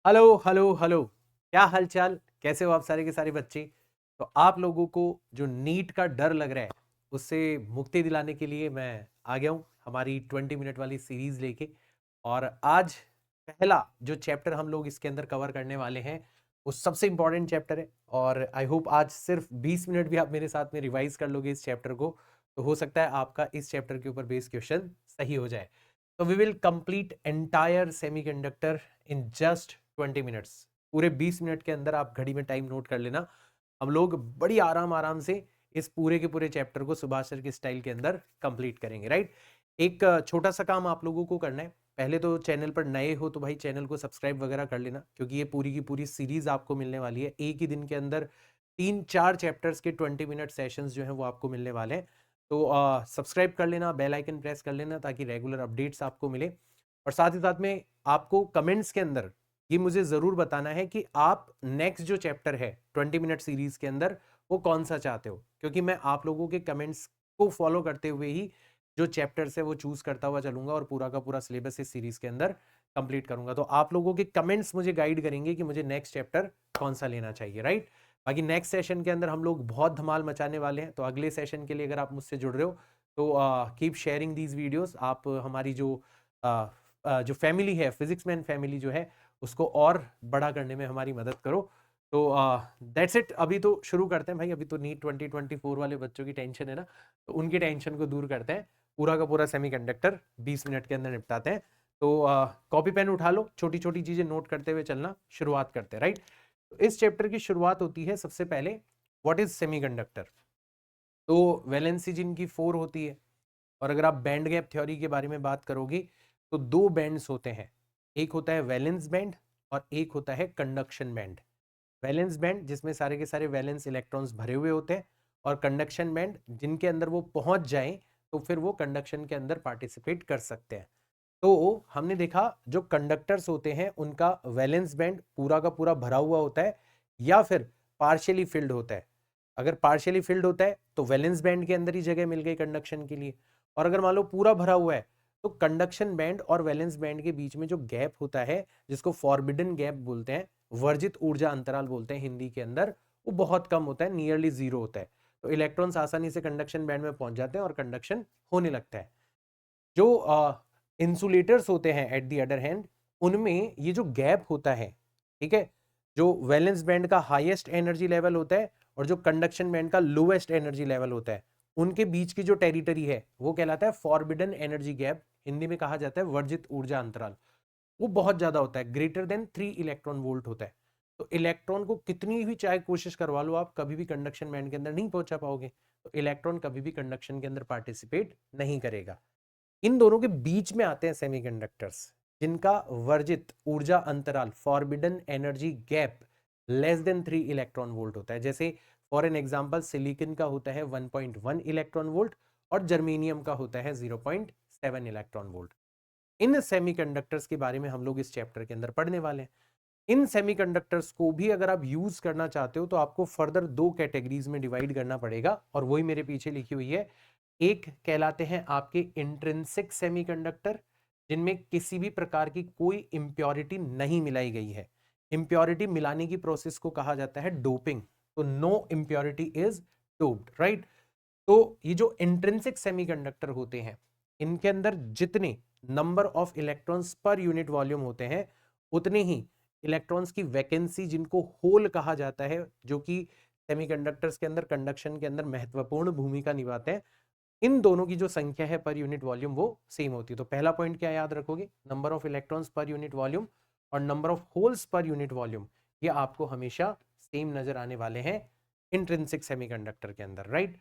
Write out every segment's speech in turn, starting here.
Hello hello hello. क्या हाल चाल, कैसे हो आप सारे के सारे बच्चे। तो आप लोगों को जो नीट का डर लग रहा है उससे मुक्ति दिलाने के लिए मैं आ गया हूं हमारी 20 मिनट वाली सीरीज लेके। और आज पहला जो चैप्टर हम लोग इसके अंदर कवर करने वाले हैं वो सबसे इंपॉर्टेंट चैप्टर है। और आई होप आज सिर्फ 20 मिनट भी आप मेरे साथ में रिवाइज कर लोगे इस चैप्टर को, तो हो सकता है आपका इस चैप्टर के ऊपर बेस्ड क्वेश्चन सही हो जाए। तो we will complete entire semiconductor in just 20 minutes. पूरे 20 मिनट के अंदर आप घड़ी में टाइम नोट कर लेना। हम लोग बड़ी आराम आराम से इस पूरे के पूरे चैप्टर को सुभाष सर के स्टाइल के अंदर कंप्लीट करेंगे, राइट। एक छोटा सा काम आप लोगों को करना है। पहले तो चैनल पर नए हो तो भाई चैनल को सब्सक्राइब वगैरह कर लेना, क्योंकि ये पूरी की पूरी सीरीज आपको मिलने वाली है। एक ही दिन के अंदर 3-4 चैप्टर्स के 20 मिनट सेशंस जो हैं वो आपको मिलने वाले हैं। तो सब्सक्राइब कर लेना, बेल आइकन प्रेस कर लेना ताकि रेगुलर अपडेट्स आपको मिले। और साथ ही साथ में आपको कमेंट्स के अंदर ये मुझे जरूर बताना है कि आप नेक्स्ट जो चैप्टर है 20 मिनट सीरीज के अंदर वो कौन सा चाहते हो, क्योंकि मैं आप लोगों के कमेंट्स को फॉलो करते हुए ही जो चैप्टर्स है वो चूज करता हुआ चलूंगा और पूरा का पूरा सिलेबस इस सीरीज के अंदर कंप्लीट करूंगा। तो आप लोगों के कमेंट्स मुझे गाइड करेंगे कि मुझे नेक्स्ट चैप्टर कौन सा लेना चाहिए, राइट। बाकी नेक्स्ट सेशन के अंदर हम लोग बहुत धमाल मचाने वाले हैं। तो अगले सेशन के लिए अगर आप मुझसे जुड़ रहे हो तो कीप शेयरिंग दीज वीडियोस। आप हमारी जो फैमिली है, फिजिक्स मैन फैमिली जो है, उसको और बड़ा करने में हमारी मदद करो। तो दैट्स इट। अभी तो शुरू करते हैं भाई। अभी तो नीट 2024 वाले बच्चों की टेंशन है ना, तो उनकी टेंशन को दूर करते हैं। पूरा का पूरा सेमीकंडक्टर 20 मिनट के अंदर निपटाते हैं। तो कॉपी पेन उठा लो, छोटी छोटी चीजें नोट करते हुए चलना। शुरुआत करते हैं, राइट। तो इस चैप्टर की शुरुआत होती है सबसे पहले, व्हाट इज सेमीकंडक्टर। तो वैलेंसी जिनकी 4 होती है। और अगर आप बैंड गैप थ्योरी के बारे में बात करोगे तो दो बैंड्स होते हैं। एक होता है वैलेंस बैंड और एक होता है कंडक्शन बैंड। वैलेंस बैंड जिसमें सारे के सारे वैलेंस इलेक्ट्रॉन्स भरे हुए होते हैं, और कंडक्शन बैंड जिनके अंदर वो पहुंच जाएं तो फिर वो कंडक्शन के अंदर पार्टिसिपेट कर सकते हैं। तो हमने देखा जो कंडक्टर्स होते हैं उनका वैलेंस बैंड पूरा का पूरा भरा हुआ होता है या फिर पार्शियली फिल्ड होता है। अगर पार्शियली फिल्ड होता है तो वैलेंस बैंड के अंदर ही जगह मिल गई कंडक्शन के लिए। और अगर मान लो पूरा भरा हुआ है तो कंडक्शन बैंड और वैलेंस बैंड के बीच में जो गैप होता है, जिसको फॉरबिडन गैप बोलते हैं, वर्जित ऊर्जा अंतराल बोलते हैं हिंदी के अंदर, वो बहुत कम होता है, नियरली जीरो होता है। तो इलेक्ट्रॉन्स आसानी से कंडक्शन बैंड में पहुंच जाते हैं और कंडक्शन होने लगता है। जो इंसुलेटर्स होते हैं एट द अदर हैंड, उनमें ये जो गैप होता है, ठीक है, जो वैलेंस बैंड का हाईएस्ट एनर्जी लेवल होता है और जो कंडक्शन बैंड का लोएस्ट एनर्जी लेवल होता है, उनके बीच की जो टेरिटरी है वो कहलाता है फॉरबिडन एनर्जी गैप। हिंदी में कहा जाता है वर्जित ऊर्जा अंतराल। वो बहुत ज्यादा होता है, ग्रेटर देन 3 इलेक्ट्रॉन वोल्ट होता है। तो इलेक्ट्रॉन को कितनी भी चाहे कोशिश करवा लो, आप कभी भी कंडक्शन बैंड के अंदर नहीं पहुंचा पाओगे। तो इलेक्ट्रॉन कभी भी कंडक्शन के अंदर पार्टिसिपेट नहीं करेगा। इन दोनों के बीच में आते हैं सेमीकंडक्टर्स, जिनका वर्जित ऊर्जा अंतराल, forbidden energy gap, less than 3 electron volt होता है। जैसे फॉर एन एग्जांपल सिलिकॉन का होता है 1.1 इलेक्ट्रॉन वोल्ट और जर्मेनियम का होता है 0.7 इलेक्ट्रॉन वोल्ट। इन सेमीकंडक्टर्स के बारे में हम लोग इस चैप्टर के अंदर पढ़ने वाले हैं। इन सेमीकंडक्टर्स को भी अगर आप यूज करना चाहते हो तो आपको फर्दर दो कैटेगरीज में डिवाइड करना पड़ेगा, और वही मेरे पीछे लिखी हुई है। एक कहलाते हैं आपके इंट्रिंसिक सेमीकंडक्टर, जिनमें किसी भी प्रकार की कोई इंप्योरिटी नहीं मिलाई गई है। इंप्योरिटी मिलाने की प्रोसेस को कहा जाता है डोपिंग। तो no impurity is doped, right. तो ये जो इंट्रिंसिक सेमीकंडक्टर होते हैं, इनके अंदर जितने number of electrons per unit volume होते हैं, उतने ही इलेक्ट्रॉन्स की वैकेंसी, जिनको होल कहा जाता है, जो कि सेमीकंडक्टर्स के अंदर कंडक्शन के अंदर महत्वपूर्ण भूमिका निभाते हैं, इन दोनों की जो संख्या है पर यूनिट वॉल्यूम वो सेम होती है। तो पहला पॉइंट क्या याद रखोगे, number of electrons per unit volume और number of holes per unit volume, ये आपको हमेशा सेम नजर आने वाले हैं इंट्रिंसिक सेमीकंडक्टर के अंदर, राइट।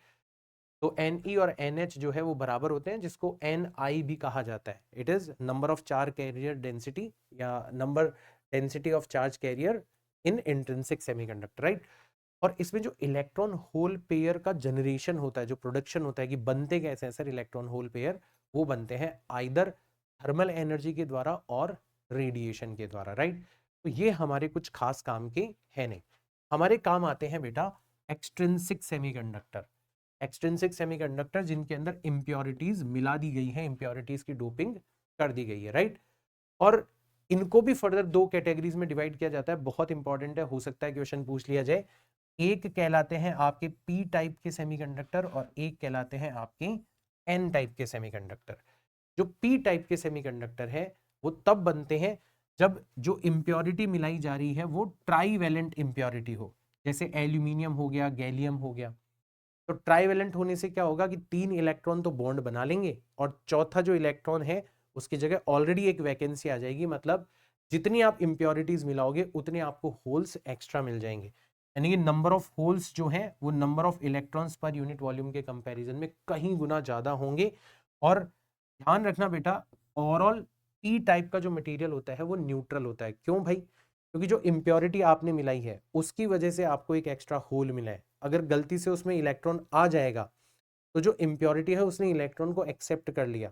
तो Ne और NH जो है वो बराबर होते हैं, जिसको Ni भी कहा जाता है। It is number of charge carrier density या number density of charge carrier in intrinsic semiconductor, right. और इसमें जो इलेक्ट्रॉन होल पेयर का जनरेशन होता है, जो प्रोडक्शन होता है, कि बनते कैसे हैं सर इलेक्ट्रॉन होल पेयर, वो बनते हैं आइदर थर्मल एनर्जी के द्वारा और रेडिएशन के द्वारा, राइट। तो ये हमारे कुछ खास काम के हैं नहीं। हमारे काम आते हैं बेटा एक्सट्रिंसिक सेमीकंडक्टर। एक्सट्रिंसिक सेमीकंडक्टर जिनके अंदर इंप्योरिटीज मिला दी गई हैं, इंप्योरिटीज की डोपिंग कर दी गई है, राइट। और इनको भी फर्दर दो कैटेगरीज में डिवाइड किया जाता है, बहुत इंपॉर्टेंट है, हो सकता है क्वेश्चन पूछ लिया जाए। एक कहलाते हैं आपके पी टाइप के सेमीकंडक्टर और एक कहलाते हैं आपके एन टाइप के सेमीकंडक्टर। जो पी टाइप के सेमीकंडक्टर है वो तब बनते हैं जब जो इंप्योरिटी मिलाई जा रही है वो ट्राईवैलेंट इंप्योरिटी हो, जैसे एल्यूमिनियम हो गया, गैलियम हो गया। तो ट्राईवैलेंट होने से क्या होगा कि 3 इलेक्ट्रॉन तो बॉन्ड बना लेंगे और चौथा जो इलेक्ट्रॉन है उसकी जगह ऑलरेडी एक वैकेंसी आ जाएगी, मतलब जितनी आप इंप्योरिटीज मिलाओगे उतने आपको होल्स एक्स्ट्रा मिल जाएंगे। यानी कि नंबर ऑफ होल्स जो है वो number of electrons per unit volume के कंपैरिजन में कहीं गुना ज्यादा होंगे। और ध्यान रखना बेटा, ओवरऑल पी टाइप का जो मटेरियल होता है वो न्यूट्रल होता है। क्यों भाई? क्योंकि जो इम्प्योरिटी आपने मिलाई है उसकी वजह से आपको एक एक्स्ट्रा होल मिला है। अगर गलती से उसमें इलेक्ट्रॉन आ जाएगा तो जो इम्प्योरिटी है उसने इलेक्ट्रॉन को एक्सेप्ट कर लिया,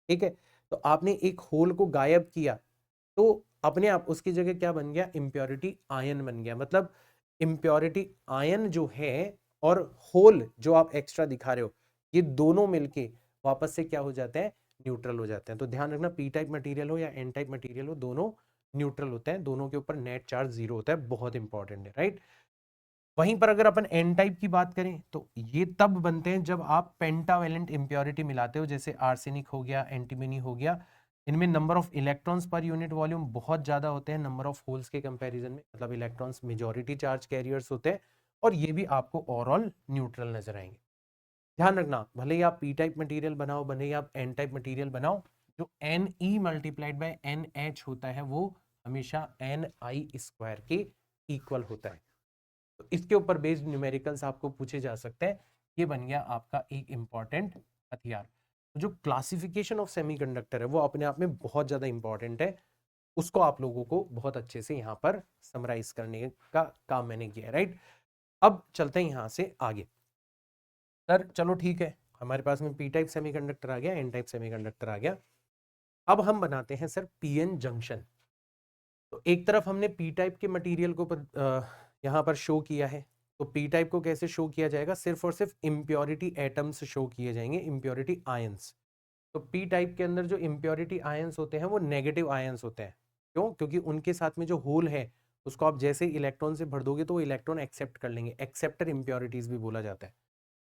ठीक है, तो आपने एक होल को गायब किया तो अपने आप उसकी जगह क्या बन गया? इम्प्योरिटी आयन बन गया। मतलब इम्प्योरिटी आयन जो है और होल जो आप एक्स्ट्रा दिखा रहे हो, ये दोनों मिलके वापस से क्या हो जाते हैं? न्यूट्रल हो जाते हैं। तो ध्यान रखना, पी टाइप मटेरियल हो या एन टाइप मटेरियल हो, दोनों न्यूट्रल होते हैं, दोनों के ऊपर नेट चार्ज जीरो होता है। बहुत इंपॉर्टेंट है, राइट। वहीं पर अगर अपन एन टाइप की बात करें तो ये तब बनते हैं जब आप पेंटावेलेंट इंप्योरिटी मिलाते हो, जैसे आर्सेनिक हो गया, एंटीमनी हो गया। इनमें number of electrons per unit volume बहुत ज्यादा होते हैं नंबर ऑफ होल्स के कंपैरिजन में, मतलब इलेक्ट्रॉन्स मेजॉरिटी चार्ज कैरियर्स होते हैं और ये भी आपको ओवरऑल न्यूट्रल नजर आएंगे। ध्यान रखना, भले ही आप पी टाइप मटेरियल बनाओ, भले ही आप एन टाइप मटेरियल बनाओ, जो N E multiplied by N H होता है वो हमेशा एन आई स्क्वायर के इक्वल होता है। तो इसके ऊपर बेस्ड न्यूमेरिकल्स आपको पूछे जा सकते हैं। ये बन गया आपका एक इंपॉर्टेंट हथियार। तो जो क्लासिफिकेशन ऑफ सेमीकंडक्टर है वो अपने आप में बहुत ज्यादा इंपॉर्टेंट है, उसको आप लोगों को बहुत अच्छे से यहाँ पर समराइज करने का काम मैंने किया है, राइट। अब चलते हैं यहाँ से आगे। सर चलो ठीक है, हमारे पास में पी टाइप सेमीकंडक्टर आ गया, एन टाइप सेमीकंडक्टर आ गया। अब हम बनाते हैं सर पीएन जंक्शन। तो एक तरफ हमने पी टाइप के मटेरियल को यहाँ पर शो किया है। तो पी टाइप को कैसे शो किया जाएगा? सिर्फ और सिर्फ इम्प्योरिटी एटम्स शो किए जाएंगे, इम्प्योरिटी आयंस। तो पी टाइप के अंदर जो इम्प्योरिटी आयंस होते हैं वो नेगेटिव आयंस होते हैं। क्यों? क्योंकि उनके साथ में जो होल है उसको आप जैसे इलेक्ट्रॉन से भर दोगे तो वो इलेक्ट्रॉन एक्सेप्ट कर लेंगे, एक्सेप्टर इम्प्योरिटीज भी बोला जाता है।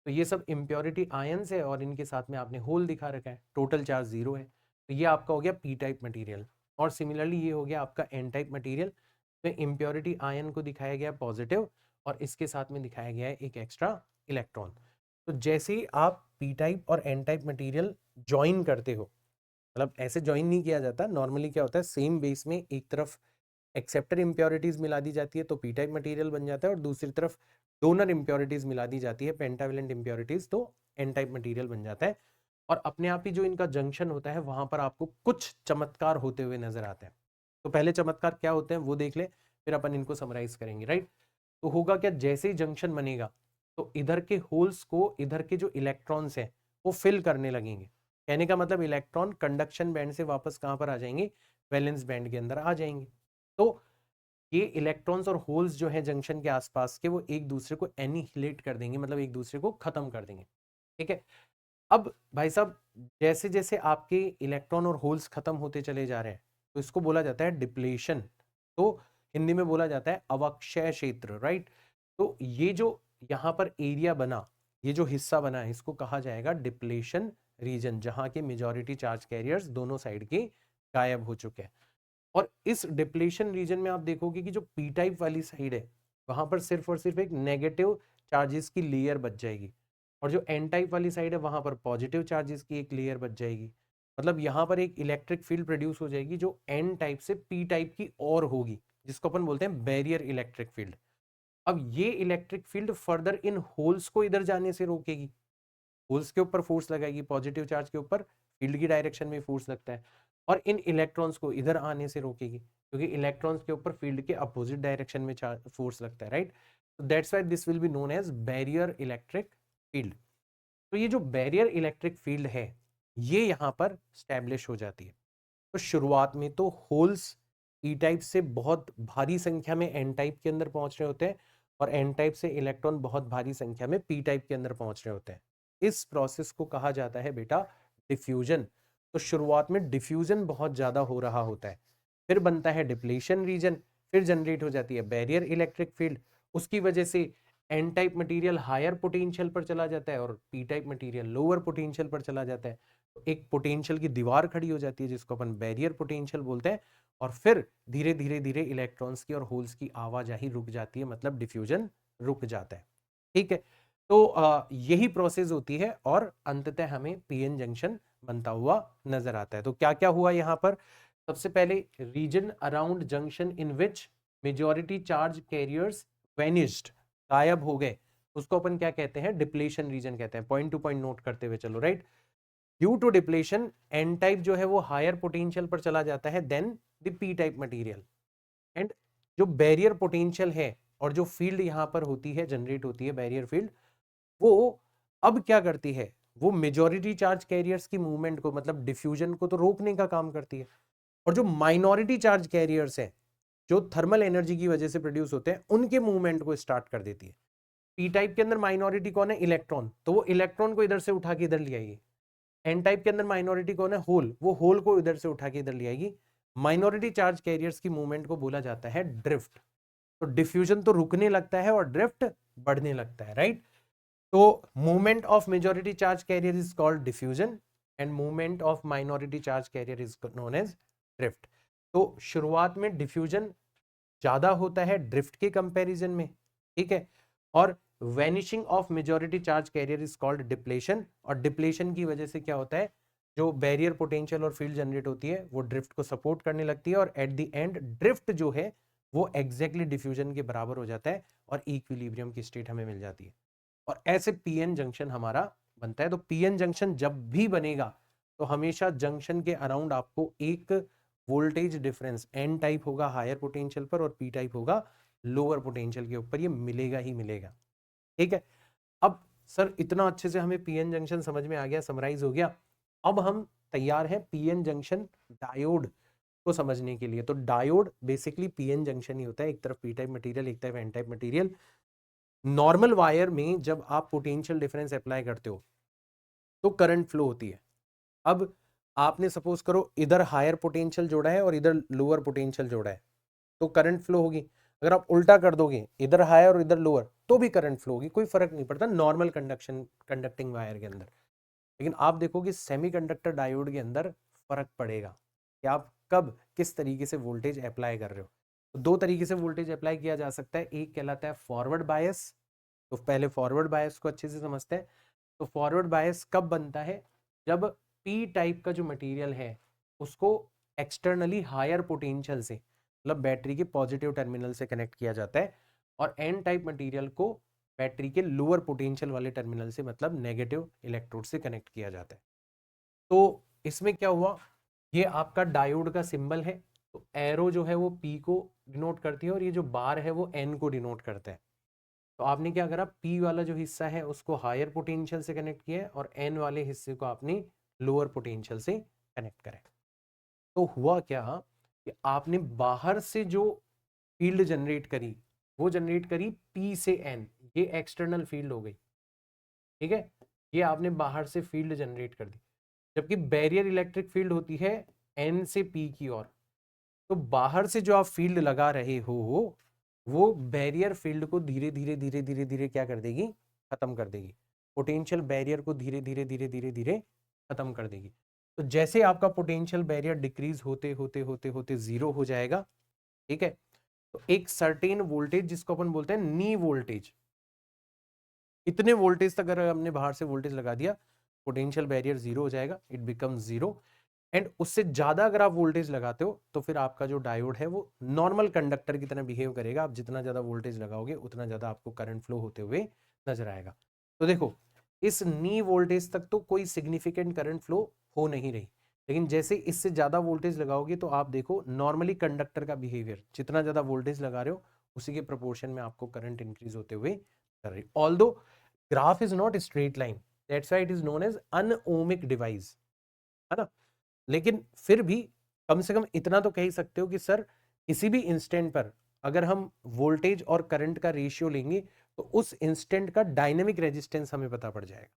तो ये सब इम्प्योरिटी आयंस है और इनके साथ में आपने होल दिखा रखा है, टोटल चार्ज जीरो है। तो ये आपका हो गया पी टाइप मटेरियल। और सिमिलरली ये हो गया आपका एन टाइप मटेरियल, तो इम्प्योरिटी आयन को दिखाया गया पॉजिटिव और इसके साथ में दिखाया गया है एक एक्स्ट्रा इलेक्ट्रॉन। तो जैसे ही आप पी टाइप और एन टाइप मटेरियल ज्वाइन करते हो, मतलब ऐसे ज्वाइन नहीं किया जाता, नॉर्मली क्या होता है सेम बेस में एक तरफ एक्सेप्टर इंप्योरिटीज मिला दी जाती है तो पी टाइप मटेरियल बन जाता है और दूसरी तरफ डोनर इंप्योरिटीज मिला दी जाती है, पेंटावेलेंट इंप्योरिटीज, तो एन टाइप मटेरियल बन जाता है। और अपने आप ही जो इनका जंक्शन होता है वहां पर आपको कुछ चमत्कार होते हुए नजर आते हैं। तो पहले चमत्कार क्या होते हैं वो देख ले, फिर अपन इनको समराइज करेंगे, राइट। तो होगा क्या, जैसे ही जंक्शन बनेगा तो इधर के होल्स को इधर के जो इलेक्ट्रॉन्स हैं वो फिल करने लगेंगे। कहने का मतलब इलेक्ट्रॉन कंडक्शन बैंड से वापस कहां पर आ जाएंगे? वैलेंस बैंड के अंदर आ जाएंगे। तो ये इलेक्ट्रॉन्स और होल्स जो है जंक्शन के आसपास के वो एक दूसरे को एनिहिलेट कर देंगे, मतलब एक दूसरे को खत्म कर देंगे, ठीक है। अब भाई साहब जैसे जैसे आपके इलेक्ट्रॉन और होल्स खत्म होते चले जा रहे हैं तो इसको बोला जाता है डिप्लेशन। तो हिंदी में बोला जाता है अवक्षय क्षेत्र, राइट। तो ये जो यहाँ पर एरिया बना, ये जो हिस्सा बना है इसको कहा जाएगा डिप्लेशन रीजन, जहां के मेजॉरिटी चार्ज कैरियर्स दोनों साइड के गायब हो चुके हैं। और इस डिप्लेशन रीजन में आप देखोगे कि जो पी टाइप वाली साइड है वहां पर सिर्फ और सिर्फ एक नेगेटिव चार्जेस की लेयर बच जाएगी और जो एन टाइप वाली साइड है वहां पर पॉजिटिव चार्जेस की एक लेयर बच जाएगी। मतलब यहाँ पर एक इलेक्ट्रिक फील्ड प्रोड्यूस हो जाएगी जो एन टाइप से पी टाइप की और होगी, जिसको अपन बोलते हैं बैरियर इलेक्ट्रिक फील्ड। अब ये electric field further in holes को इधर जाने से रोकेगी, होल्स के ऊपर फोर्स लगाएगी, पॉजिटिव चार्ज के ऊपर फील्ड की डायरेक्शन में फोर्स लगता है, और इन इलेक्ट्रॉन्स को इधर आने से रोकेगी क्योंकि इलेक्ट्रॉन्स के ऊपर फील्ड के अपोजिट डायरेक्शन में फोर्स लगता है, right. That's why this will be known as barrier electric field. तो ये जो बैरियर इलेक्ट्रिक फील्ड है ये यहाँ पर स्टैब्लिश हो जाती है। तो शुरुआत में तो होल्स ई टाइप से बहुत भारी संख्या में एन टाइप के अंदर पहुंच रहे होते हैं और एन टाइप से इलेक्ट्रॉन बहुत भारी संख्या में पी टाइप के अंदर पहुंच रहे होते हैं। इस प्रोसेस को कहा जाता है बेटा डिफ्यूजन। तो शुरुआत में डिफ्यूजन बहुत ज्यादा हो रहा होता है, फिर बनता है डिप्लीशन रीजन, फिर जनरेट हो जाती है बैरियर इलेक्ट्रिक फील्ड, उसकी वजह से N type material higher potential पर चला जाता है और P type material lower potential पर चला जाता है। तो एक पोटेंशियल की दीवार खड़ी हो जाती है जिसको अपन बैरियर पोटेंशियल बोलते हैं, और फिर धीरे धीरे धीरे इलेक्ट्रॉन्स की और होल्स की आवाजाही रुक जाती है, मतलब डिफ्यूजन रुक जाता है। ठीक है, तो यही प्रोसेस होती है और अंततः हमें पीएन जंक्शन बनता हुआ नजर आता है। तो क्या क्या हुआ यहाँ पर? सबसे पहले रीजन अराउंड जंक्शन इन विच मेजॉरिटी चार्ज कैरियर्स वेनिस्ड, गायब हो गए, उसको अपन क्या कहते हैं? डिप्लेशन रीजन कहते हैं। पॉइंट टू पॉइंट नोट करते हुए चलो, right. Due to depletion N type जो है वो हायर पोटेंशियल पर चला जाता है then the P type material, and जो बैरियर पोटेंशियल है और जो फील्ड यहां पर होती है, जनरेट होती है बैरियर फील्ड, वो अब क्या करती है? वो मेजॉरिटी चार्ज कैरियर्स की मूवमेंट को, मतलब डिफ्यूजन को तो रोकने का काम करती है, और जो माइनॉरिटी चार्ज कैरियर्स हैं जो थर्मल एनर्जी की वजह से प्रोड्यूस होते हैं, उनके मूवमेंट को स्टार्ट कर देती है। पी टाइप के अंदर माइनॉरिटी कौन है? इलेक्ट्रॉन, तो वो इलेक्ट्रॉन को इधर से उठा के इधर ले आएगी। एन टाइप के अंदर माइनॉरिटी कौन है? होल, वो होल को इधर से उठा के इधर ले आएगी। माइनॉरिटी चार्ज कैरियर्स की मूवमेंट को बोला जाता है ड्रिफ्ट। तो डिफ्यूजन तो रुकने लगता है और ड्रिफ्ट बढ़ने लगता है, राइट। तो movement of majority charge carrier is called diffusion and movement of minority charge carrier is known as drift. तो शुरुआत में डिफ्यूजन ज्यादा होता है ड्रिफ्ट के कंपैरिजन में, ठीक है, और vanishing of majority charge carrier is called depletion, और डिप्लेशन की वजह से क्या होता है? जो बैरियर पोटेंशियल और फील्ड जनरेट होती है वो ड्रिफ्ट को सपोर्ट करने लगती है, और एट द एंड ड्रिफ्ट जो है वो एग्जैक्टली डिफ्यूजन के बराबर हो जाता है और इक्विलिब्रियम की स्टेट हमें मिल जाती है, और ऐसे पीएन जंक्शन हमारा बनता है। तो पीएन जंक्शन जब भी बनेगा तो हमेशा जंक्शन के अराउंड आपको एक वोल्टेज डिफरेंस एन टाइप होगा हायर पोटेंशियल पर और पी टाइप होगा लोअर पोटेंशियल के ऊपर, ये मिलेगा ही मिलेगा, ठीक है। अब सर इतना अच्छे से हमें पीएन जंक्शन समझ में आ गया, समराइज हो गया, अब हम तैयार हैं पीएन जंक्शन डायोड को समझने के लिए। तो डायोड बेसिकली पीएन जंक्शन ही होता है, एक तरफ पी टाइप मटेरियल एक तरफ N type material. Normal wire में जब आप पोटेंशियल डिफरेंस अप्लाई करते हो तो करंट फ्लो होती है। अब आपने सपोज करो इधर हायर पोटेंशियल जोड़ा है और इधर लोअर पोटेंशियल जोड़ा है, तो करंट फ्लो होगी। अगर आप उल्टा कर दोगे, इधर हायर और इधर लोअर, तो भी करंट फ्लो होगी, कोई फर्क नहीं पड़ता नॉर्मल कंडक्टिंग वायर के अंदर। लेकिन आप देखोगे सेमीकंडक्टर डायोड के अंदर फर्क पड़ेगा कि आप कब किस तरीके से वोल्टेज अप्लाई कर रहे हो। तो दो तरीके से वोल्टेज अप्लाई किया जा सकता है, एक कहलाता है फॉरवर्ड बायस। तो पहले फॉरवर्ड बायस को अच्छे से समझते हैं। तो फॉरवर्ड बायस कब बनता है? जब पी टाइप का जो मटेरियल है उसको एक्सटर्नली हायर पोटेंशियल से, मतलब बैटरी के पॉजिटिव टर्मिनल से कनेक्ट किया जाता है, और एन टाइप मटेरियल को बैटरी के लोअर पोटेंशियल वाले टर्मिनल से, मतलब नेगेटिव इलेक्ट्रोड से कनेक्ट किया जाता है। तो इसमें क्या हुआ? ये आपका डायोड का सिंबल है, तो एरो जो है वो पी को डिनोट करती है और ये जो बार है वो एन को डिनोट करता है। तो आपने क्या करा? पी वाला जो हिस्सा है उसको हायर पोटेंशियल से कनेक्ट किया है और एन वाले हिस्से को आपने लोअर पोटेंशियल से कनेक्ट करा। तो हुआ क्या कि आपने बाहर से जो फील्ड जनरेट करी वो जनरेट करी पी से एन, ये एक्सटर्नल फील्ड हो गई, ठीक है। ये आपने बाहर से फील्ड जनरेट कर दी, जबकि बैरियर इलेक्ट्रिक फील्ड होती है एन से पी की ओर। तो बाहर से जो आप फील्ड लगा रहे हो वो बैरियर फील्ड को धीरे धीरे धीरे धीरे धीरे क्या कर देगी? खत्म कर देगी। पोटेंशियल बैरियर को धीरे धीरे धीरे धीरे धीरे खत्म कर देगी। तो जैसे आपका पोटेंशियल बैरियर डिक्रीज होते होते होते होते जीरो हो जाएगा, ठीक है, तो एक सर्टेन वोल्टेज जिसको अपन बोलते हैं नी वोल्टेज, इतने वोल्टेज तक अगर हमने बाहर से वोल्टेज लगा दिया पोटेंशियल बैरियर जीरो हो जाएगा, इट बिकम जीरो। एंड उससे ज्यादा अगर आप वोल्टेज लगाते हो तो फिर आपका जो डायोड है वो नॉर्मल कंडक्टर की तरह बिहेव करेगा। आप जितना ज्यादा वोल्टेज लगाओगे उतना ज्यादा आपको करंट फ्लो होते हुए नजर आएगा। तो देखो इस नी वोल्टेज तक तो कोई सिग्निफिकेंट करंट फ्लो हो नहीं रही, लेकिन जैसे इससे ज्यादा वोल्टेज लगाओगे तो आप देखो नॉर्मली कंडक्टर का बिहेवियर, जितना ज्यादा वोल्टेज लगा रहे हो उसी के प्रोपोर्शन में आपको करंट इंक्रीज होते हुए कर रही। Although graph is not straight line, that's why it is known as non-ohmic device, है ना। लेकिन फिर भी कम से कम इतना तो कह ही सकते हो कि सर किसी भी इंस्टेंट पर अगर हम वोल्टेज और करंट का रेशियो लेंगे तो उस इंस्टेंट का डायनेमिक रेजिस्टेंस हमें पता पड़ जाएगा।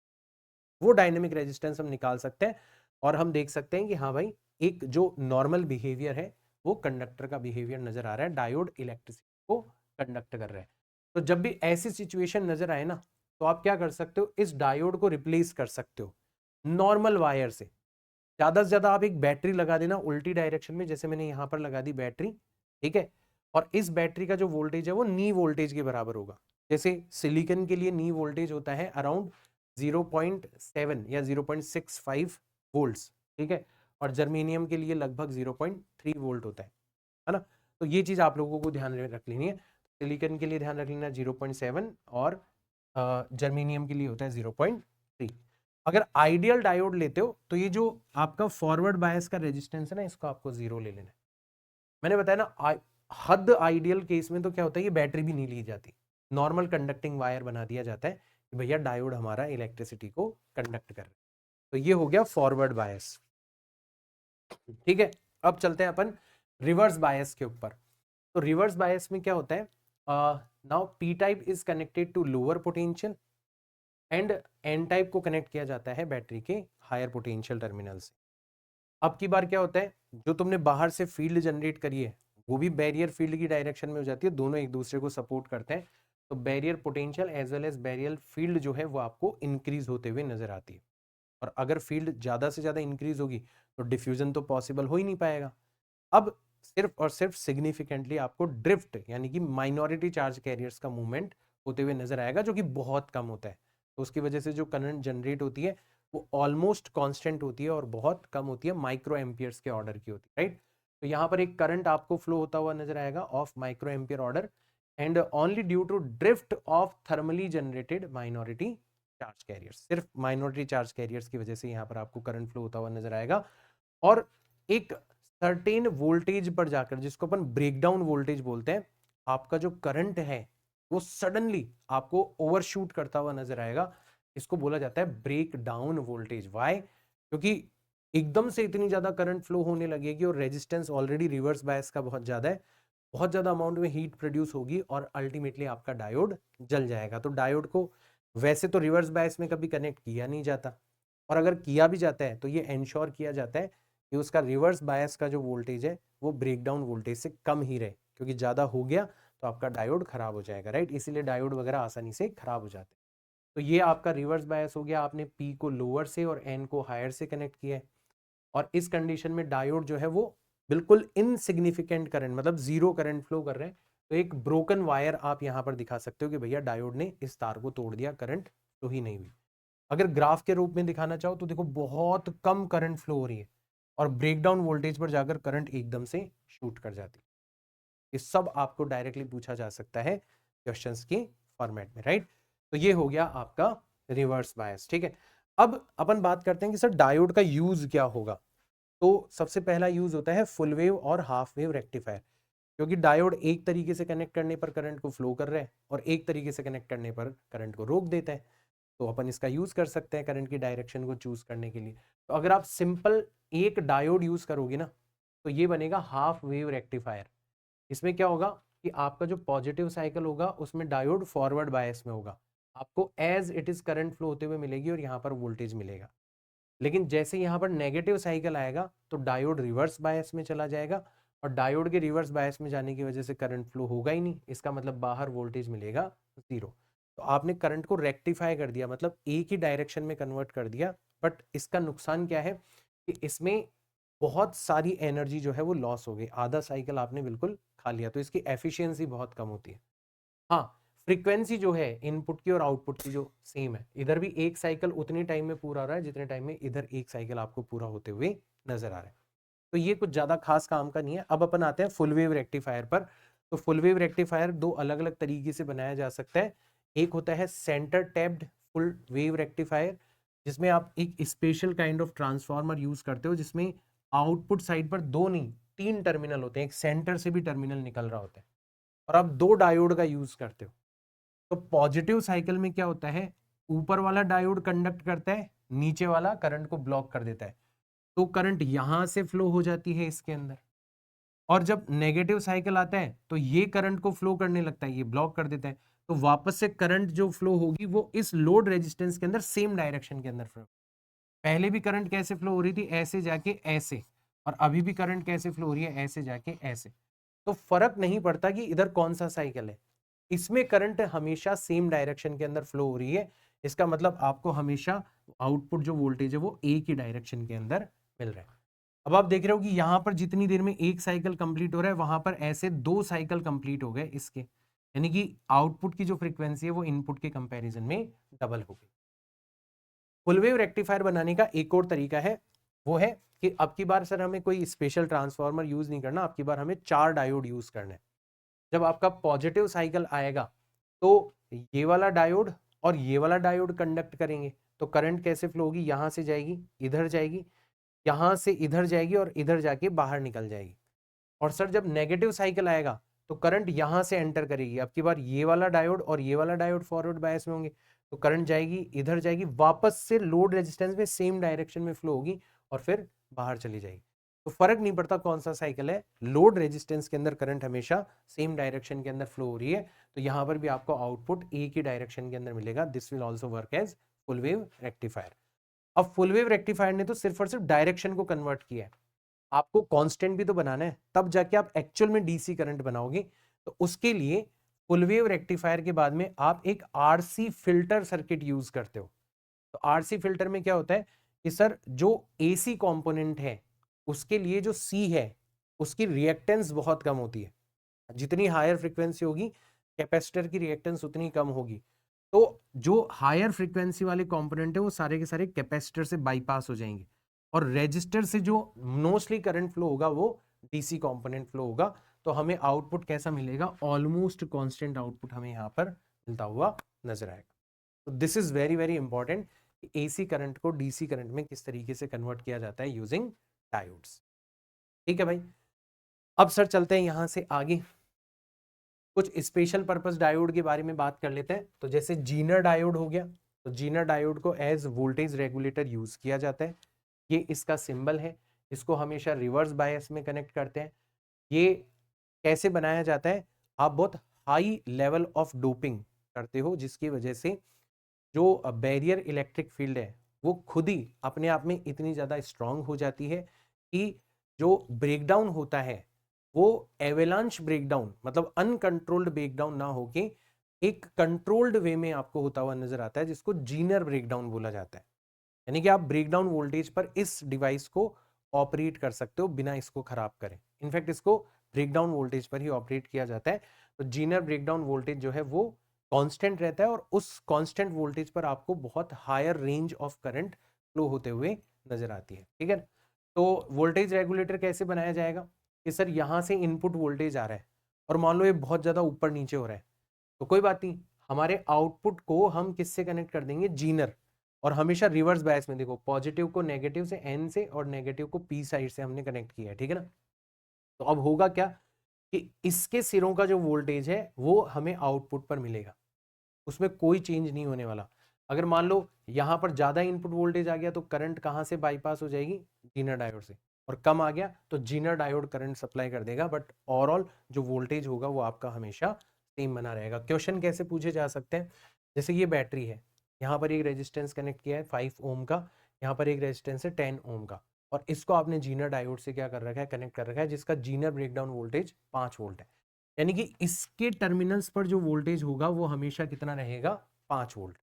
वो डायनेमिक रेजिस्टेंस हम निकाल सकते हैं और हम देख सकते हैं कि हाँ भाई एक जो नॉर्मल बिहेवियर है वो कंडक्टर का बिहेवियर नजर आ रहा है, डायोड इलेक्ट्रिसिटी को कंडक्ट कर रहा है। तो जब भी ऐसी सिचुएशन नजर आए ना, तो आप क्या कर सकते हो, इस डायोड को रिप्लेस कर सकते हो नॉर्मल वायर से। ज्यादा से ज्यादा आप एक बैटरी लगा देना उल्टी डायरेक्शन में, जैसे मैंने यहां पर लगा दी बैटरी, ठीक है। और इस बैटरी का जो वोल्टेज है वो नी वोल्टेज के बराबर होगा। जैसे सिलिकॉन के लिए नी वोल्टेज होता है अराउंड 0.7 या 0.65 वोल्ट्स, ठीक है। और जर्मेनियम के लिए लगभग 0.3 वोल्ट होता है ना। तो ये चीज आप लोगों को ध्यान में रख लेनी है। सिलिकॉन के लिए ध्यान रख लेना 0.7 और जर्मेनियम के लिए होता है 0.3। अगर आइडियल डायोड लेते हो तो ये जो आपका फॉरवर्ड बायस का रेजिस्टेंस है ना, इसको आपको 0 ले लेना है। मैंने बताया ना, हद आइडियल केस में तो क्या होता है, ये बैटरी भी नहीं ली जाती, नॉर्मल कंडक्टिंग वायर बना दिया जाता है कि भैया डायोड हमारा इलेक्ट्रिसिटी को कंडक्ट कर रहा है। तो ये हो गया फॉरवर्ड बायस, ठीक है। अब चलते हैं अपन रिवर्स बायस के ऊपर। तो रिवर्स बायस में क्या होता है, now P type is connected to lower potential and N type को कनेक्ट किया जाता है बैटरी के हायर पोटेंशियल टर्मिनल से। अब की बार क्या होता है, जो तुमने बाहर से फील्ड जनरेट करी है वो भी बैरियर फील्ड की डायरेक्शन में हो जाती है, दोनों एक दूसरे को सपोर्ट करते हैं। तो barrier potential as well as barrier field जो है वो आपको इंक्रीज होते हुए नजर आती है। और अगर फील्ड ज्यादा से ज्यादा इंक्रीज होगी तो डिफ्यूजन तो पॉसिबल हो ही नहीं पाएगा। अब सिर्फ और सिर्फ सिग्निफिकेंटली आपको ड्रिफ्ट यानी कि माइनॉरिटी चार्ज कैरियर्स का मूवमेंट होते हुए नजर आएगा, जो कि बहुत कम होता है। तो उसकी वजह से जो करंट जनरेट होती है वो ऑलमोस्ट कांस्टेंट होती है और बहुत कम होती है, माइक्रो एम्पियर्स के ऑर्डर की होती है, राइट। तो यहाँ पर एक करंट आपको फ्लो होता हुआ नजर आएगा of micro ampere order, and only due to drift of thermally generated minority charge carriers. सिर्फ माइनॉरिटी चार्ज कैरियर्स की वजह से यहाँ पर आपको करंट फ्लो होता हुआ नजर आएगा। और एक सर्टेन वोल्टेज पर जाकर, जिसको अपन ब्रेकडाउन वोल्टेज बोलते हैं, आपका जो करंट है वो सडनली आपको ओवरशूट करता हुआ नजर आएगा। इसको बोला जाता है ब्रेक डाउन वोल्टेज। वाई? क्योंकि एकदम से इतनी ज्यादा करंट फ्लो होने लगेगी और रेजिस्टेंस ऑलरेडी रिवर्स बायस का बहुत ज्यादा है, बहुत ज्यादा अमाउंट में हीट प्रोड्यूस होगी और अल्टीमेटली आपका डायोड जल जाएगा। तो डायोड को वैसे तो रिवर्स बायस में कभी कनेक्ट किया नहीं जाता, और अगर किया भी जाता है तो ये एंश्योर किया जाता है कि उसका रिवर्स बायस का जो वोल्टेज है वो ब्रेकडाउन वोल्टेज से कम ही रहे, क्योंकि ज्यादा हो गया तो आपका डायोड खराब हो जाएगा, राइट। इसीलिए डायोड वगैरह आसानी से खराब हो जाते हैं। तो ये आपका रिवर्स बायस हो गया, आपने पी को लोअर से और एन को हायर से कनेक्ट किया है। और इस कंडीशन में डायोड जो है वो बिल्कुल इनसिग्निफिकेंट करंट, मतलब जीरो करंट फ्लो कर रहे हैं। तो एक ब्रोकन वायर आप यहां पर दिखा सकते हो कि भैया डायोड ने इस तार को तोड़ दिया, करंट फ्लो ही नहीं हुई। अगर ग्राफ के रूप में दिखाना चाहो तो देखो बहुत कम करंट फ्लो हो रही है और ब्रेकडाउन वोल्टेज पर जाकर करंट एकदम से शूट कर जाती है। ये सब आपको डायरेक्टली पूछा जा सकता है क्वेश्चंस के फॉर्मेट में, राइट। तो ये हो गया आपका रिवर्स बायस, ठीक है। अब अपन बात करते हैं कि सर डायोड का यूज क्या होगा। तो सबसे पहला यूज होता है फुल वेव और हाफ वेव रेक्टिफायर, क्योंकि डायोड एक तरीके से कनेक्ट करने पर करंट को फ्लो कर रहा है और एक तरीके से कनेक्ट करने पर करंट को रोक देता है। तो अपन इसका यूज कर सकते हैं करंट की डायरेक्शन को चूज करने के लिए। तो अगर आप सिंपल एक डायोड यूज करोगे ना, तो ये बनेगा हाफ वेव रेक्टिफायर। इसमें क्या होगा कि आपका जो पॉजिटिव साइकिल होगा उसमें डायोड फॉरवर्ड बायस में होगा, आपको as it is current flow होते हुए मिलेगी और यहाँ पर वोल्टेज मिलेगा। लेकिन जैसे यहाँ पर नेगेटिव साइकिल आएगा तो डायोड रिवर्स बायस में चला जाएगा, और डायोड के रिवर्स बायस में जाने की वजह से करंट फ्लो होगा ही नहीं, इसका मतलब बाहर वोल्टेज मिलेगा जीरो। तो आपने करंट को रेक्टिफाई कर दिया, मतलब एक ही डायरेक्शन में कन्वर्ट कर दिया। बट इसका नुकसान क्या है कि इसमें बहुत सारी एनर्जी जो है वो लॉस हो गई, आधा साइकिल आपने बिल्कुल खा लिया, तो इसकी एफिशिएंसी बहुत कम होती है। हाँ, फ्रीक्वेंसी जो है इनपुट की और आउटपुट की जो सेम है, इधर भी एक साइकिल उतने टाइम में पूरा हो रहा है जितने टाइम में इधर एक साइकिल आपको पूरा होते हुए नजर आ रहा है। तो ये कुछ ज्यादा खास काम का नहीं है। अब अपन आते हैं फुल वेव रेक्टिफायर पर। तो फुल वेव रेक्टिफायर दो अलग अलग तरीके से बनाया जा सकता है। एक होता है centre tapped full wave rectifier, जिसमें आप एक special kind of transformer use करते हो, जिसमें आउटपुट साइड पर दो नहीं तीन टर्मिनल होते हैं, एक सेंटर से भी टर्मिनल निकल रहा होता है, और आप दो डायोड का यूज करते हो। तो पॉजिटिव साइकिल में क्या होता है, ऊपर वाला डायोड कंडक्ट करता है, नीचे वाला करंट को ब्लॉक कर देता है, तो करंट यहां से फ्लो हो जाती है इसके अंदर। और जब नेगेटिव साइकिल आता है तो ये करंट को फ्लो करने लगता है, ये ब्लॉक कर देता है, तो वापस से करंट जो फ्लो होगी वो इस लोड रेजिस्टेंस के अंदर सेम डायरेक्शन के अंदर फ्लो। पहले भी करंट कैसे फ्लो हो रही थी, ऐसे जाके ऐसे, और अभी भी करंट कैसे फ्लो हो रही है, ऐसे जाके ऐसे। तो फर्क नहीं पड़ता कि इधर कौन सा साइकिल है, इसमें करंट हमेशा सेम डायरेक्शन के अंदर फ्लो हो रही है। इसका मतलब आपको हमेशा आउटपुट जो वोल्टेज है वो एक ही डायरेक्शन के अंदर मिल रहा है। अब आप देख रहे हो कि यहां पर जितनी देर में एक साइकिल कंप्लीट हो रहा है, वहां पर ऐसे 2 साइकिल कंप्लीट हो गए इसके, यानी कि आउटपुट की जो फ्रीक्वेंसी है वो इनपुट के कंपैरिजन में डबल हो गई। फुल वेव रेक्टिफायर बनाने का एक और तरीका है, वो है कि अब की बार सर हमें कोई स्पेशल ट्रांसफार्मर यूज नहीं करना, अब की बार हमें 4 डायोड यूज करना है। जब आपका पॉजिटिव साइकिल आएगा तो ये वाला डायोड और ये वाला डायोड कंडक्ट करेंगे, तो करंट कैसे फ्लो होगी, यहां से जाएगी इधर जाएगी, यहां से इधर जाएगी और इधर जाके बाहर निकल जाएगी। और सर जब नेगेटिव साइकिल आएगा तो करंट यहां से एंटर करेगी, अब की बार ये वाला डायोड और ये वाला डायोड फॉरवर्ड बायस में होंगे, तो करंट जाएगी इधर जाएगी, वापस से लोड रेजिस्टेंस में सेम डायरेक्शन में फ्लो होगी और फिर बाहर चली जाएगी। तो फर्क नहीं पड़ता कौन सा साइकिल है, लोड रेजिस्टेंस के अंदर करंट हमेशा सेम डायरेक्शन के अंदर फ्लो हो रही है। तो यहां पर भी आपको आउटपुट एक ही डायरेक्शन के अंदर मिलेगा। This will also work as full wave rectifier. अब फुल वेव रेक्टिफायर ने तो सिर्फ और सिर्फ डायरेक्शन को कन्वर्ट किया है, आपको कांस्टेंट भी तो बनाना है, तब जाके आप एक्चुअल में डीसी करंट बनाओगे। तो उसके लिए फुल वेव रेक्टिफायर के बाद में आप एक आरसी फिल्टर सर्किट यूज करते हो। तो आरसी फिल्टर में क्या होता है कि सर जो एसी कंपोनेंट है उसके लिए जो सी है उसकी रिएक्टेंस बहुत कम होती है, जितनी हायर फ्रीक्वेंसी होगी कैपेसिटर की रिएक्टेंस उतनी कम होगी। तो जो हायर फ्रीक्वेंसी वाले कंपोनेंट है वो सारे के सारे कैपेसिटर से बाईपास हो जाएंगे और रेजिस्टर से जो मोस्टली करंट फ्लो होगा वो डीसी कंपोनेंट फ्लो होगा। तो हमें आउटपुट कैसा मिलेगा, ऑलमोस्ट कांस्टेंट आउटपुट हमें यहाँ पर मिलता हुआ नजर आएगा। तो this is very very important, AC current को डीसी करंट में किस तरीके से कन्वर्ट किया जाता है यूजिंग डायोड्स। ठीक है भाई, अब सर चलते हैं यहां से आगे, कुछ स्पेशल पर्पस डायोड के बारे में बात कर लेते हैं। तो जैसे जीनर डायोड हो गया, तो जीनर डायोड को एज वोल्टेज रेगुलेटर यूज किया जाता है, ये इसका सिंबल है। इसको हमेशा रिवर्स बायस में कनेक्ट करते हैं। ये कैसे बनाया जाता है, आप बहुत हाई लेवल ऑफ डोपिंग करते हो जिसकी वजह से जो बैरियर इलेक्ट्रिक फील्ड है वो खुद ही अपने आप में इतनी ज़्यादा स्ट्रांग हो जाती है कि जो ब्रेकडाउन होता है वो एवेलांच ब्रेकडाउन, मतलब अनकंट्रोल्ड ब्रेकडाउन ना होके एक कंट्रोल्ड वे में आपको होता हुआ नजर आता है, जिसको जीनर ब्रेकडाउन बोला जाता है। यानी कि आप ब्रेकडाउन वोल्टेज पर इस डिवाइस को ऑपरेट कर सकते हो बिना इसको खराब करें। इनफैक्ट इसको ब्रेकडाउन वोल्टेज पर ही ऑपरेट किया जाता है। तो जीनर ब्रेकडाउन वोल्टेज जो है वो कांस्टेंट रहता है और उस कांस्टेंट वोल्टेज पर आपको बहुत higher range of current flow होते हुए नजर आती है। ठीक है, तो वोल्टेज रेगुलेटर कैसे बनाया जाएगा कि सर यहाँ से इनपुट वोल्टेज आ रहा है और मान लो ये बहुत ज़्यादा ऊपर नीचे हो रहा है, तो कोई बात नहीं, हमारे आउटपुट को हम किससे कनेक्ट कर देंगे, जीनर। और हमेशा रिवर्स बायस में, देखो पॉजिटिव को नेगेटिव से एन से और नेगेटिव को पी साइड से हमने कनेक्ट किया है। ठीक है ना, तो अब होगा क्या कि इसके सिरों का जो वोल्टेज है वो हमें आउटपुट पर मिलेगा, उसमें कोई चेंज नहीं होने वाला। अगर मान लो यहां पर ज्यादा इनपुट वोल्टेज आ गया तो करंट कहां से बाईपास हो जाएगी, जीनर डायोड से, और कम आ गया तो जीनर डायोड करंट सप्लाई कर देगा, बट ओवरऑल जो वोल्टेज होगा वो आपका हमेशा सेम बना रहेगा। क्वेश्चन कैसे पूछे जा सकते हैं, जैसे ये बैटरी है, यहाँ पर एक रेजिस्टेंस कनेक्ट किया है 5 ओम का, यहाँ पर एक रेजिस्टेंस है 10 ओम का, और इसको आपने जीनर डायोड से क्या कर रखा है, कनेक्ट कर रखा है, जिसका जीनर ब्रेकडाउन वोल्टेज 5 वोल्ट है। यानी कि इसके टर्मिनल्स पर जो वोल्टेज होगा वो हमेशा कितना रहेगा, 5 वोल्ट।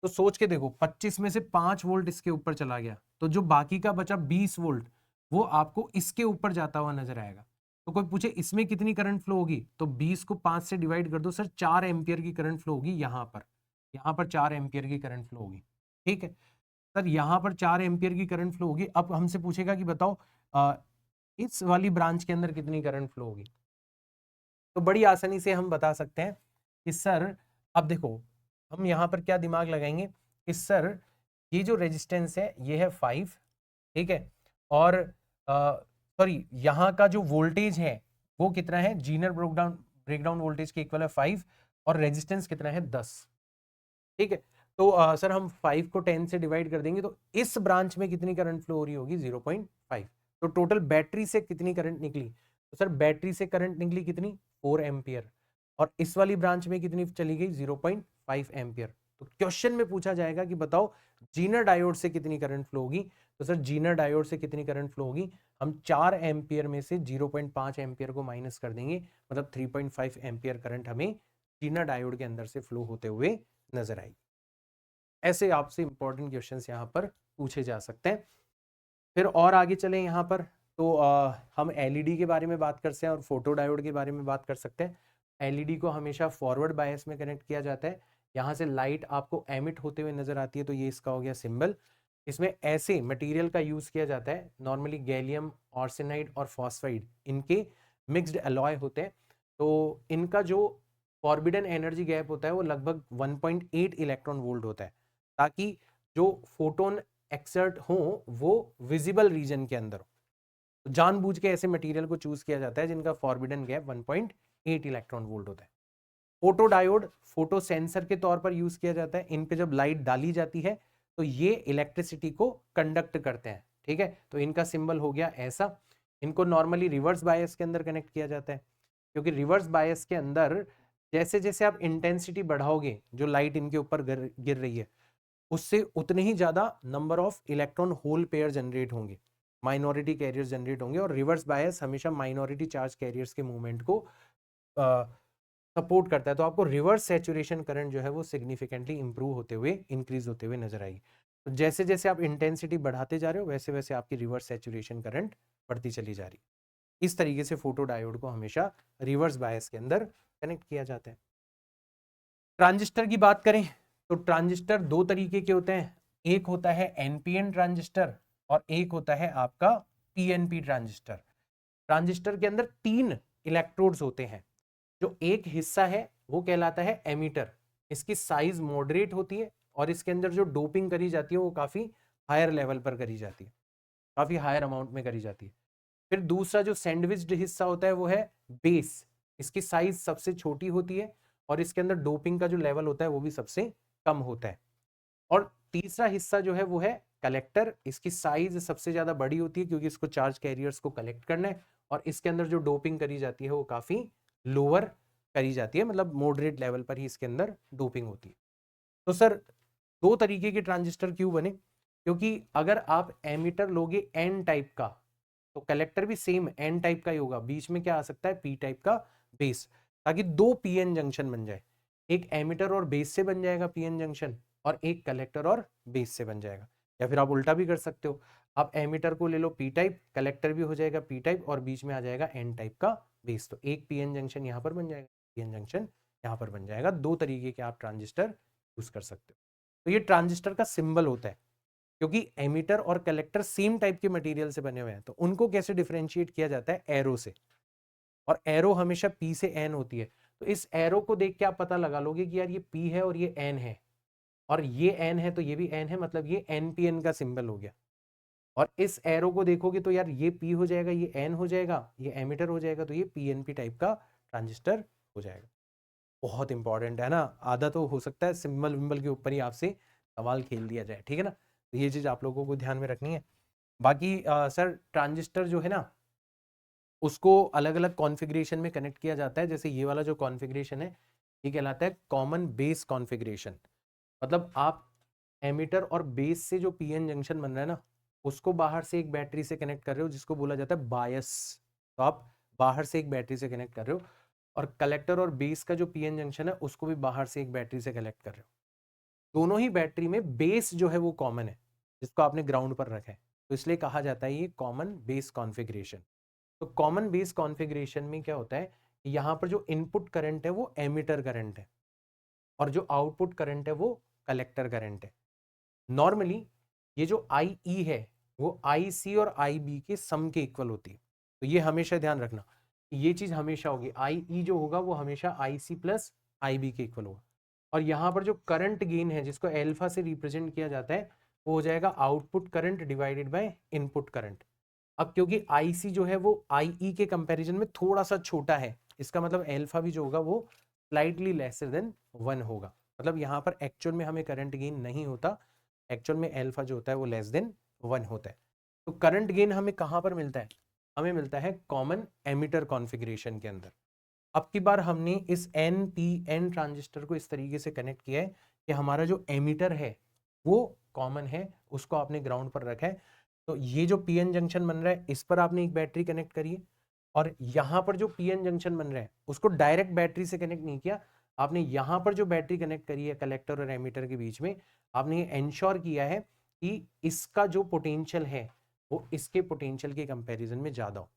तो सोच के देखो 25 में से 5 वोल्ट इसके ऊपर चला गया तो जो बाकी का बचा 20 वोल्ट वो आपको इसके ऊपर जाता हुआ नजर आएगा। तो कोई पूछे इसमें कितनी करंट फ्लो होगी, तो 20 को 5 से डिवाइड कर दो सर, 4 एम्पियर की करंट फ्लो होगी यहाँ पर 4 एम्पियर की करंट फ्लो होगी। ठीक है सर, यहाँ पर 4 एम्पियर की करंट फ्लो होगी। अब हमसे पूछेगा कि बताओ इस वाली ब्रांच के अंदर कितनी करंट फ्लो होगी, तो बड़ी आसानी से हम बता सकते हैं कि सर, अब देखो हम यहाँ पर क्या दिमाग लगाएंगे कि सर ये जो रेजिस्टेंस है ये है 5, ठीक है, और सॉरी यहाँ का जो वोल्टेज है वो कितना है, जीनर ब्रेकडाउन वोल्टेज के इक्वल है 5 और रेजिस्टेंस कितना है 10। ठीक है, तो सर हम 5 को 10 से डिवाइड कर देंगे तो इस ब्रांच में कितनी करंट फ्लो हो रही होगी, 0.5। तो टोटल बैटरी से कितनी करंट निकली, तो सर बैटरी से करंट निकली कितनी, 4 एम्पियर, और इस वाली ब्रांच में कितनी चली गई, 0.5 एम्पियर। तो क्वेश्चन में पूछा जाएगा कि बताओ जीनर डायोड से कितनी करंट फ्लो होगी। तो सर जीनर डायोड से कितनी करंट फ्लो होगी, हम 4 एम्पियर में से 0.5 एम्पियर को माइनस कर देंगे, मतलब 3.5 एम्पियर करंट हमें जीनर डायोड के अंदर से फ्लो होते हुए नजर आएगी। ऐसे आपसे इंपॉर्टेंट क्वेश्चंस यहाँ पर पूछे जा सकते हैं। फिर और आगे चलें यहाँ पर, तो हम एलईडी के बारे में बात कर सकते हैं और फोटो डायोड के बारे में बात कर सकते हैं। एलईडी को हमेशा फॉरवर्ड बायस में कनेक्ट किया जाता है, यहाँ से लाइट आपको एमिट होते हुए नजर आती है, तो ये इसका हो गया सिंबल। इसमें ऐसे मटेरियल का यूज किया जाता है, नॉर्मली गैलियम आर्सेनाइड और फॉस्फाइड, इनके मिक्स्ड अलॉय होते हैं, तो इनका जो फॉरबिडन एनर्जी गैप होता है वो लगभग 1.8 इलेक्ट्रॉन वोल्ट होता है, ताकि जो फोटोन एक्सर्ट हो वो विजिबल रीजन के अंदर हो। तो जानबूझ के ऐसे मटेरियल को चूज किया जाता है जिनका फॉरबिडन गैप 1.8 इलेक्ट्रॉन वोल्ट होता है। फोटो डायोड फोटो सेंसर के तौर पर यूज किया जाता है, इन पे जब लाइट डाली जाती है तो ये इलेक्ट्रिसिटी को कंडक्ट करते हैं, ठीक है। तो इनका सिंबल हो गया ऐसा। इनको नॉर्मली रिवर्स बायस के अंदर कनेक्ट किया जाता है, क्योंकि रिवर्स बायस के अंदर जैसे जैसे आप इंटेंसिटी बढ़ाओगे, जो लाइट इनके ऊपर गिर रही है, उससे उतने ही ज्यादा number of electron hole pair generate होंगे, माइनॉरिटी कैरियर्स जनरेट होंगे, और रिवर्स बायस हमेशा माइनॉरिटी चार्ज कैरियर्स के मूवमेंट को सपोर्ट करता है। तो आपको रिवर्स सैचुरेशन करंट जो है वो सिग्निफिकेंटली इंप्रूव होते हुए, इंक्रीज होते हुए नजर आएगी। तो जैसे जैसे आप इंटेंसिटी बढ़ाते जा रहे हो वैसे वैसे आपकी रिवर्स सैचुरेशन करंट बढ़ती चली जा रही है। इस तरीके से फोटो डायोड को हमेशा रिवर्स बायस के अंदर कनेक्ट किया जाता है। ट्रांजिस्टर की बात करें तो ट्रांजिस्टर दो तरीके के होते हैं, एक होता है एनपीएन ट्रांजिस्टर और एक होता है आपका पीएनपी ट्रांजिस्टर। ट्रांजिस्टर के अंदर 3 इलेक्ट्रोड्स होते हैं, जो एक हिस्सा है वो कहलाता है एमीटर, इसकी साइज मॉडरेट होती है और इसके अंदर जो डोपिंग करी जाती है वो काफी हायर लेवल पर करी जाती है, काफी हायर अमाउंट में करी जाती है। फिर दूसरा जो सैंडविच्ड हिस्सा होता है वो है बेस, इसकी साइज सबसे छोटी होती है और इसके अंदर डोपिंग का जो लेवल होता है वो भी सबसे कम होता है। और तीसरा हिस्सा जो है वो है कलेक्टर, इसकी साइज सबसे ज्यादा बड़ी होती है क्योंकि इसको चार्ज कैरियर्स को कलेक्ट करना है, और इसके अंदर जो डोपिंग करी जाती है वो काफी लोअर करी जाती है, मतलब मॉडरेट लेवल पर ही इसके अंदर डोपिंग होती है। तो सर दो तरीके के ट्रांजिस्टर क्यों बने, क्योंकि अगर आप एमीटर लोगे एन टाइप का तो कलेक्टर भी सेम एन टाइप का ही होगा, बीच में क्या आ सकता है पी टाइप का बेस, ताकि दो पीएन जंक्शन बन जाए, एक एमीटर और बेस से बन जाएगा पीएन जंक्शन और एक कलेक्टर और बेस से बन जाएगा। या फिर आप उल्टा भी कर सकते हो, आप एमीटर को ले लो पी टाइप, कलेक्टर भी हो जाएगा पी टाइप और बीच में आ जाएगा एन टाइप का बेस, तो एक पीएन जंक्शन यहाँ पर बन जाएगा, पीएन जंक्शन यहाँ पर बन जाएगा। दो तरीके के आप ट्रांजिस्टर यूज कर सकते हो। तो ये ट्रांजिस्टर का सिंबल होता है, क्योंकि एमीटर और कलेक्टर सेम टाइप के मटेरियल से बने हुए हैं, तो उनको कैसे डिफरेंशिएट किया जाता है, एरो से, और एरो हमेशा पी से एन होती है। तो इस एरो को देख के आप पता लगा लोगे कि यार ये पी है और ये एन है, और ये एन है तो ये भी एन है, मतलब ये एनपीएन का सिंबल हो गया। और इस एरो को देखोगे तो यार ये पी हो जाएगा, ये एन हो जाएगा, ये एमीटर हो जाएगा, तो ये पीएनपी टाइप का ट्रांजिस्टर हो जाएगा। बहुत इंपॉर्टेंट है ना, आधा तो हो सकता है सिंबल विंबल के ऊपर ही आपसे सवाल खेल दिया जाए, ठीक है ना। तो ये चीज आप लोगों को ध्यान में रखनी है। बाकी सर ट्रांजिस्टर जो है ना उसको अलग अलग कॉन्फ़िगरेशन में कनेक्ट किया जाता है, जैसे ये वाला जो कॉन्फ़िगरेशन है ये कहलाता है कॉमन बेस कॉन्फ़िगरेशन। मतलब आप एमीटर और बेस से जो पीएन जंक्शन बन रहा है ना उसको बाहर से एक बैटरी से कनेक्ट कर रहे हो, जिसको बोला जाता है बायस। तो आप बाहर से एक बैटरी से कनेक्ट कर रहे हो, और कलेक्टर और बेस का जो पीएन जंक्शन है उसको भी बाहर से एक बैटरी से कनेक्ट कर रहे हो। दोनों ही बैटरी में बेस जो है वो कॉमन है, जिसको आपने ग्राउंड पर रखा है, तो इसलिए कहा जाता है ये कॉमन बेस कॉन्फ़िगरेशन। तो कॉमन बेस कॉन्फ़िगरेशन में क्या होता है कि यहाँ पर जो इनपुट करंट है वो एमीटर करंट है और जो आउटपुट करंट है वो कलेक्टर करंट है। नॉर्मली ये जो आई ई है वो आई सी और आई बी के सम के इक्वल होती है, तो ये हमेशा ध्यान रखना, ये चीज हमेशा होगी, आई ई जो होगा वो हमेशा आई सी प्लस आई बी के इक्वल होगा। और यहाँ पर जो करंट गेन है जिसको एल्फा से रिप्रेजेंट किया जाता है वो हो जाएगा output current divided by input current. अब क्योंकि आईसी जो है वो आईई के कंपैरिजन में थोड़ा सा छोटा है, इसका मतलब एल्फा भी जो होगा वो स्लाइटली लेसर देन 1 होगा, मतलब यहाँ पर एक्चुअल में हमें करंट गेन नहीं होता, एक्चुअल में एल्फा जो होता है वो लेस देन 1 होता है। तो करंट गेन हमें कहाँ पर मिलता है, हमें मिलता है कॉमन एमीटर कॉन्फ़िगरेशन के अंदर। अब की बार हमने इस एन पी एन ट्रांजिस्टर को इस तरीके से कनेक्ट किया है कि हमारा जो एमीटर है वो कॉमन है, उसको आपने ग्राउंड पर रखा है। तो ये जो पीएन जंक्शन बन रहा है इस पर आपने एक बैटरी कनेक्ट करी है, और यहां पर जो पीएन जंक्शन बन रहा है उसको डायरेक्ट बैटरी से कनेक्ट नहीं किया, आपने यहां पर जो बैटरी कनेक्ट करी है कलेक्टर और एमीटर के बीच में, आपने ये एंश्योर किया है कि इसका जो पोटेंशियल है वो इसके पोटेंशियल के कंपैरिजन में ज्यादा हो।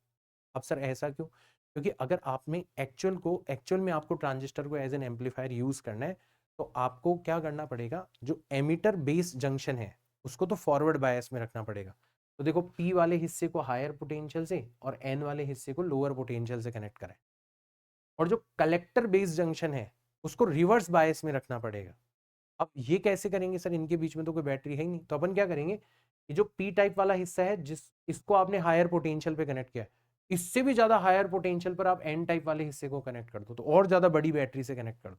अब सर ऐसा क्यों? क्योंकि अगर आप में एक्चुअल में आपको ट्रांजिस्टर को एज एन एम्पलीफायर यूज करना है, तो आपको क्या करना पड़ेगा, जो एमीटर बेस जंक्शन है उसको तो फॉरवर्ड बायस में रखना पड़ेगा। तो देखो पी वाले हिस्से को हायर पोटेंशियल से और एन वाले हिस्से को लोअर पोटेंशियल से कनेक्ट करें, और जो कलेक्टर बेस जंक्शन है उसको रिवर्स बायस में रखना पड़ेगा। अब ये कैसे करेंगे सर, इनके बीच में तो कोई बैटरी है ही नहीं। तो अपन क्या करेंगे, ये जो पी टाइप वाला हिस्सा है जिस इसको आपने हायर पोटेंशियल पे कनेक्ट किया है, इससे भी ज्यादा हायर पोटेंशियल पर आप एन टाइप वाले हिस्से को कनेक्ट कर दो, तो और ज्यादा बड़ी बैटरी से कनेक्ट कर दो,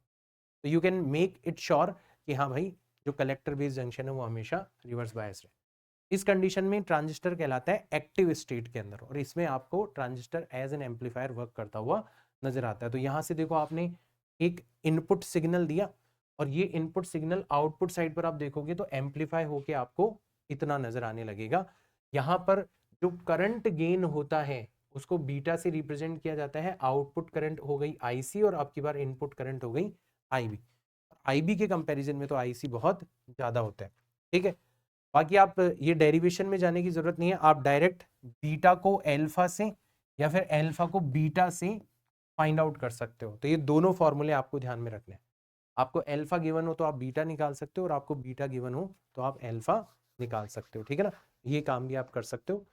तो you can make it sure कि हाँ भाई जो कलेक्टर बेस जंक्शन है वो हमेशा रिवर्स बायस रहे। इस कंडीशन में ट्रांजिस्टर कहलाता है एक्टिव स्टेट के अंदर, और इसमें आपको transistor as an amplifier work करता हुआ नजर आता है। तो यहां से देखो आपने एक इनपुट सिग्नल दिया, और ये इनपुट सिग्नल आउटपुट साइड पर आप देखोगे तो एम्पलीफाई होके आपको इतना नजर आने लगेगा। यहाँ पर जो करंट गेन होता है उसको बीटा से रिप्रेजेंट किया जाता है, आउटपुट करंट हो गई आईसी और आपकी बार इनपुट करंट हो गई आईबी। आईबी के कंपैरिजन में तो आईसी बहुत ज्यादा होता है, ठीक है। बाकी आप ये डेरिवेशन में जाने की जरूरत नहीं है, आप डायरेक्ट बीटा को एल्फा से या फिर एल्फा को बीटा से फाइंड आउट कर सकते हो। तो ये दोनों फॉर्मूले आपको ध्यान में रखने हैं। आपको एल्फा गिवन हो तो आप बीटा निकाल सकते हो, और आपको बीटा गिवन हो तो आप एल्फा निकाल सकते हो, ठीक है ना। ये काम भी आप कर सकते हो।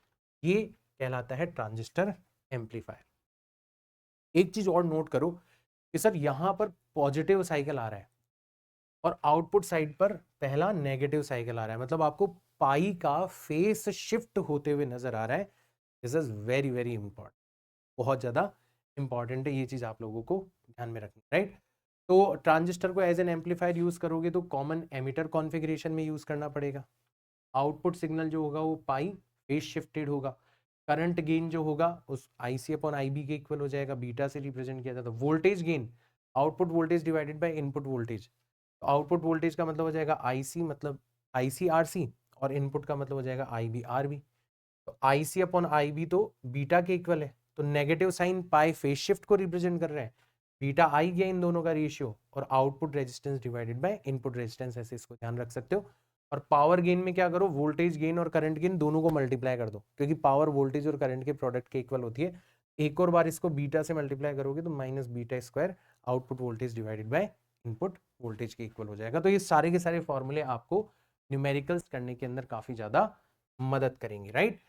ये कहलाता है ट्रांजिस्टर एम्पलीफायर। एक चीज और नोट करो कि सर यहां पर पॉजिटिव साइकिल आ रहा है और आउटपुट साइड पर पहला नेगेटिव साइकिल आ रहा है, मतलब आपको पाई का फेस शिफ्ट होते हुए नजर आ रहा है। This is very very important, बहुत ज्यादा इंपॉर्टेंट है, ये चीज आप लोगों को ध्यान में रखनी, राइट। तो ट्रांजिस्टर को एज एन एम्पलीफायर यूज करोगे तो कॉमन एमिटर कॉन्फ़िगरेशन में यूज करना पड़ेगा। आउटपुट सिग्नल जो होगा वो पाई फेस शिफ्टेड होगा। करंट गेन जो होगा उस आईसी अपॉन आईबी के इक्वल हो जाएगा, बीटा से रिप्रेजेंट किया जाता है। Voltage gain output voltage divided by input voltage. Output voltage का मतलब हो जाएगा आईसी, मतलब आईसी आरसी, और इनपुट का मतलब हो जाएगा आईबी आरबी। तो आईसी अपॉन आईबी तो बीटा के इक्वल है, तो negative sine pi phase shift को रिप्रेजेंट कर रहे हैं। बीटा आई गया इन दोनों का रेशियो, और output resistance divided by input resistance, ऐसे इसको ध्यान रख सकते हो। और पावर गेन में क्या करो, वोल्टेज गेन और करंट गेन दोनों को मल्टीप्लाई कर दो, क्योंकि पावर वोल्टेज और करंट के प्रोडक्ट के इक्वल होती है। एक और बार इसको बीटा से मल्टीप्लाई करोगे तो minus beta square output voltage divided by input voltage के इक्वल हो जाएगा। तो ये सारे के सारे फॉर्मूले आपको न्यूमेरिकल्स करने के अंदर काफी ज्यादा मदद करेंगे, राइट।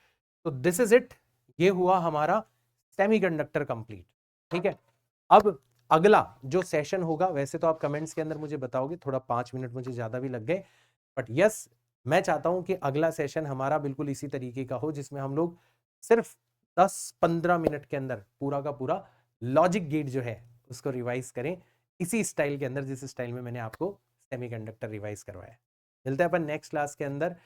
तो दिस इज इट, ये हुआ हमारा सेमीकंडक्टर कंप्लीट, ठीक है। अब अगला जो सेशन होगा, वैसे तो आप कमेंट्स के अंदर मुझे बताओगे, थोड़ा 5 मिनट मुझे ज्यादा भी लग गए, बट यस मैं चाहता हूं कि अगला सेशन हमारा बिल्कुल इसी तरीके का हो, जिसमें हम लोग सिर्फ 10-15 मिनट के अंदर पूरा का पूरा लॉजिक गेट जो है उसको रिवाइज करें, इसी स्टाइल के अंदर जिस स्टाइल में मैंने आपको सेमीकंडक्टर रिवाइज करवाया। मिलते हैं अपन नेक्स्ट क्लास के अंदर।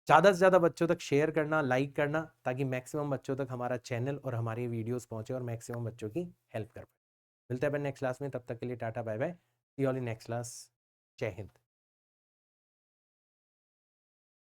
ज़्यादा से ज़्यादा बच्चों तक शेयर करना, लाइक करना, ताकि मैक्सिमम बच्चों तक हमारा चैनल और हमारी वीडियोस पहुंचे और मैक्सिमम बच्चों की हेल्प कर पाए। मिलते हैं अपन नेक्स्ट क्लास में, तब तक के लिए tata bye bye, see all in next class. जय हिंद।